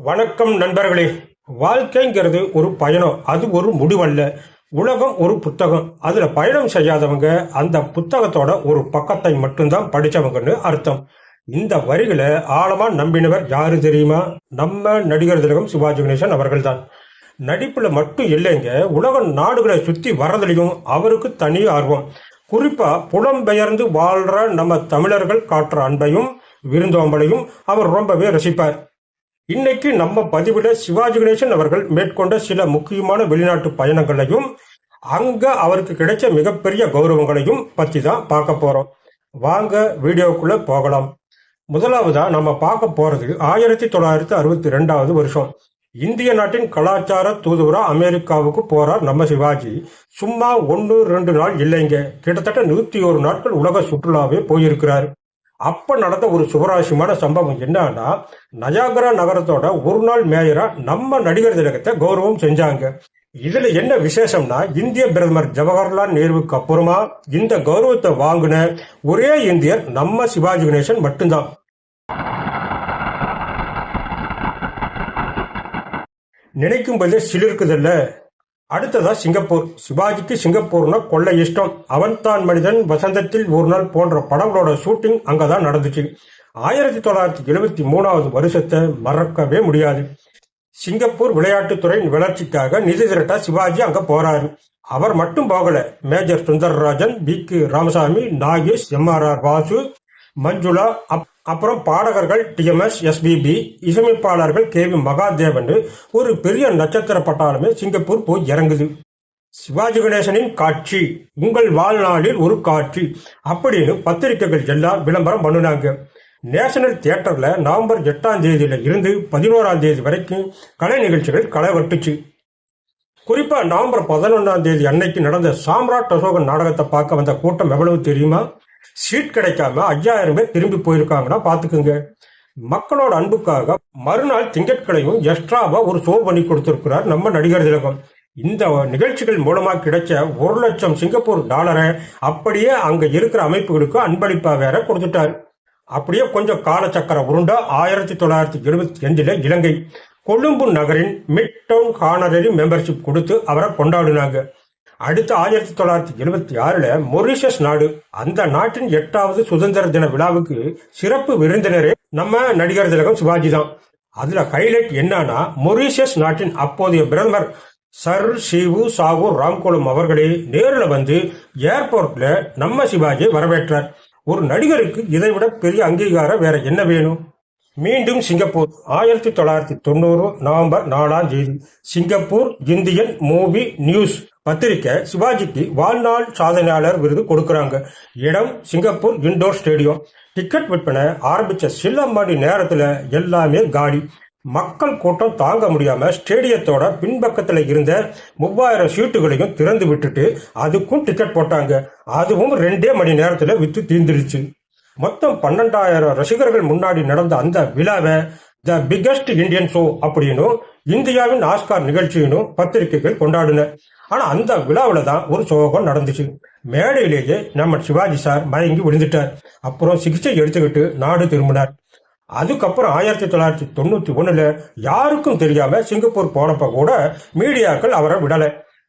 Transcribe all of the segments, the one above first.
வணக்கம் நண்பர்களே. வாழ்க்கைங்கிறது ஒரு பயணம், அது ஒரு முடிவல்ல. உலகம் ஒரு புத்தகம், அதுல பயணம் செய்யாதவங்க அந்த புத்தகத்தோட ஒரு பக்கத்தை மட்டும்தான் படிச்சவங்கன்னு அர்த்தம். இந்த வரிகளை ஆழமா நம்பினவர் யாரு தெரியுமா? நம்ம நடிகர் திலகம் சிவாஜி கணேசன் அவர்கள் தான். நடிப்புல மட்டும் இல்லைங்க, உலக நாடுகளை சுத்தி வர்றதுலையும் அவருக்கு தனி ஆர்வம். குறிப்பா புலம்பெயர்ந்து வாழ்ற நம்ம தமிழர்கள் காட்டுற அன்பையும் விருந்தோம்பலையும் அவர் ரொம்பவே ரசிப்பார். இன்னைக்கு நம்ம பதிவுல சிவாஜி கணேசன் அவர்கள் மேற்கொண்ட சில முக்கியமான வெளிநாட்டு பயணங்களையும் அங்க அவருக்கு கிடைச்ச மிகப்பெரிய கௌரவங்களையும் பத்தி தான் பார்க்க போறோம். வாங்க வீடியோக்குள்ள போகலாம். முதலாவதா நம்ம பார்க்க போறது 1962 வருஷம். இந்திய நாட்டின் கலாச்சார தூதுவரா அமெரிக்காவுக்கு போறார் நம்ம சிவாஜி. சும்மா 1-2 நாள் இல்லைங்க, கிட்டத்தட்ட 101 நாட்கள் உலக சுற்றுலாவே போயிருக்கிறார். அப்ப நடந்த ஒரு சுவராசியமான சம்பவம் என்னன்னா, நயாகரா நகரத்தோட ஒரு நாள் மேயரா நம்ம நடிகர் திலகத்தை கௌரவம் செஞ்சாங்க. இதுல என்ன விசேஷம்னா, இந்திய பிரதமர் ஜவஹர்லால் நேருவுக்கு அப்புறமா இந்த கௌரவத்தை வாங்கின ஒரே இந்தியர் நம்ம சிவாஜி கணேசன் மட்டும்தான். நினைக்கும் போதே சிலிருக்குதில்ல. அடுத்ததா சிங்கப்பூர். சிவாஜிக்கு சிங்கப்பூர்னா கொள்ள இஷ்டம். அவன் தான் மனிதன், வசந்தத்தில் ஒரு நாள் போன்ற படங்களோட ஷூட்டிங் அங்கதான் நடந்துச்சு. 1973 வருஷத்தை மறக்கவே முடியாது. சிங்கப்பூர் விளையாட்டுத்துறை வளர்ச்சிக்காக நிதி திரட்ட சிவாஜி அங்க போறாரு. அவர் மட்டும் போகல, மேஜர் சுந்தரராஜன், பி.கே. ராமசாமி, நாகேஷ், எம்.ஆர்.ஆர். வாசு, மஞ்சுளா, அப்புறம் பாடகர்கள் டி.எம்.எஸ், எஸ்.பி.பி, இசையமைப்பாளர்கள் கே.வி. மகாதேவன், ஒரு பெரிய நட்சத்திர பட்டாளமே சிங்கப்பூர் போய் இறங்குது. சிவாஜி கணேசனின் காட்சி, உங்கள் வாழ்நாளில் ஒரு காட்சி அப்படின்னு பத்திரிகைகள் எல்லாம் விளம்பரம் பண்ணினாங்க. நேஷனல் தியேட்டர்ல நவம்பர் 8 இருந்து 11 வரைக்கும் கலை நிகழ்ச்சிகள் களை கட்டுச்சு. குறிப்பா நவம்பர் 11 அன்னைக்கு நடந்த சாம்ராட் அசோகன் நாடகத்தை பார்க்க வந்த கூட்டம் எவ்வளவு தெரியுமா? சீட் கிடைக்காம 5000 பேர் திரும்பி போயிருக்காங்கன்னா பாத்துக்குங்க. மக்களோட அன்புக்காக மறுநாள் திங்கட்கிழமையும் எக்ஸ்ட்ராவா ஒரு ஷோ பண்ணி கொடுத்திருக்கிறார் நம்ம நடிகர் திலகம். இந்த நிகழ்ச்சிகள் மூலமா கிடைச்ச 1 லட்சம் சிங்கப்பூர் டாலரை அப்படியே அங்க இருக்கிற அமைப்புகளுக்கு அன்பளிப்பா வேற கொடுத்துட்டாரு. அப்படியே கொஞ்சம் காலச்சக்கர உருண்டா 1975 இலங்கை கொழும்பு நகரின் மிட் டவுன் ஹானரரி மெம்பர்ஷிப் கொடுத்து அவரை கொண்டாடினாங்க. அடுத்த 1976 மொரீஷியஸ் நாடு, அந்த நாட்டின் 8வது சுதந்திர தின விழாவுக்கு சிறப்பு விருந்தினரே நம்ம நடிகர் திலகம் சிவாஜி தான். அதுல ஹைலைட் என்னன்னா, மொரீஷியஸ் நாட்டின் அப்போதைய பிரதமர் சர் சிவு சாகு ராம்கோலம் அவர்களே நேரில் வந்து ஏர்போர்ட்ல நம்ம சிவாஜியை வரவேற்றார். ஒரு நடிகருக்கு இதைவிட பெரிய அங்கீகாரம் வேற என்ன வேணும்? மீண்டும் Singapore. 1990 November 4 Singapore Indian movie news பத்திரிகை சிவாஜிக்கு வாழ்நாள் சாதனையாளர் விருது கொடுக்கறாங்க. இடம் சிங்கப்பூர் இண்டோர் ஸ்டேடியம். டிக்கெட் விற்பனை ஆரம்பிச்ச சில மணி நேரத்துல எல்லாமே காலி. மக்கள் கூட்டம் தாங்க முடியாம ஸ்டேடியத்தோட பின்பக்கத்துல இருந்த 3000 சீட்டுகளையும் திறந்து விட்டுட்டு அதுக்கும் டிக்கெட் போட்டாங்க. அதுவும் 2 மணி நேரத்துல வித்து தீர்ந்துருச்சு. மொத்தம் 12,000 ரசிகர்கள் முன்னாடி நடந்த அந்த விழாவை த பிகெஸ்ட் இந்தியன் ஷோ அப்படின்னு இந்தியாவின் ஆஸ்கார் நிகழ்ச்சின்னு பத்திரிகைகள் கொண்டாடின. ஆனா அந்த விழாவில தான் ஒரு சோகம் நடந்துச்சு. மேடையிலேயே நம்ம சிவாஜி சார் மயங்கி விழுந்துட்டார். அப்புறம் சிகிச்சை எடுத்துக்கிட்டு நாடு திரும்பினார். அதுக்கப்புறம் 1991 யாருக்கும் தெரியாம சிங்கப்பூர் போனப்ப கூட மீடியாக்கள் அவரை விடல.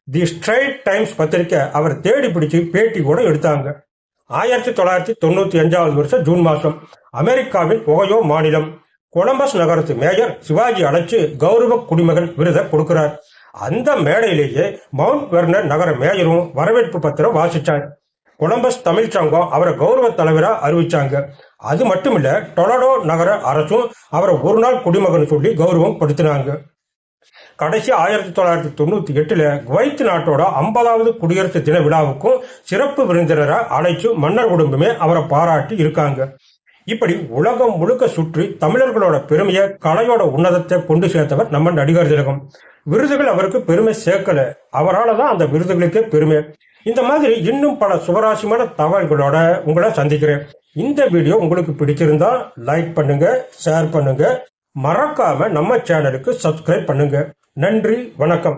தி ஸ்ட்ரைட் டைம்ஸ் பத்திரிகை அவர் தேடி பிடிச்சு பேட்டி கூட எடுத்தாங்க. 1995 வருஷம் ஜூன் மாசம் அமெரிக்காவின் ஒகையோ மாநிலம் கொலம்பஸ் நகரத்து மேயர் சிவாஜி அழைச்சு கௌரவ குடிமகன் விருதை கொடுக்கிறார். அந்த மேடையிலேயே மவுண்ட் வெர்னர் நகர மேயரும் வரவேற்பு பத்திரம் வாசிச்சார். கொலம்பஸ் தமிழ் சங்கம் அவரை கௌரவ தலைவரா அறிவிச்சாங்க. அது மட்டுமில்ல, டொலடோ நகர அரசும் அவரை ஒரு நாள் குடிமகன் சொல்லி கௌரவம் படுத்தினாங்க. கடைசி 1998 குவைத் நாட்டோட 50வது குடியரசு தின விழாவுக்கும் சிறப்பு விருந்தினரை அழைச்சு மன்னர் குடும்பமே அவரை பாராட்டி இருக்காங்க. இப்படி உலகம் முழுக்க சுற்றி தமிழர்களோட பெருமையை, கலையோட உன்னதத்தை கொண்டு சேர்த்தவர் நம்ம நடிகர் திலகம். விருதுகள் அவருக்கு பெருமை சேர்க்கல, அவரால் தான் அந்த விருதுகளுக்கே பெருமை. இந்த மாதிரி இன்னும் பல சுவராசியமான தகவல்களோட உங்களை சந்திக்கிறேன். இந்த வீடியோ உங்களுக்கு பிடிச்சிருந்தா லைக் பண்ணுங்க, ஷேர் பண்ணுங்க, மறக்காம நம்ம சேனலுக்கு சப்ஸ்கிரைப் பண்ணுங்க. நன்றி, வணக்கம்.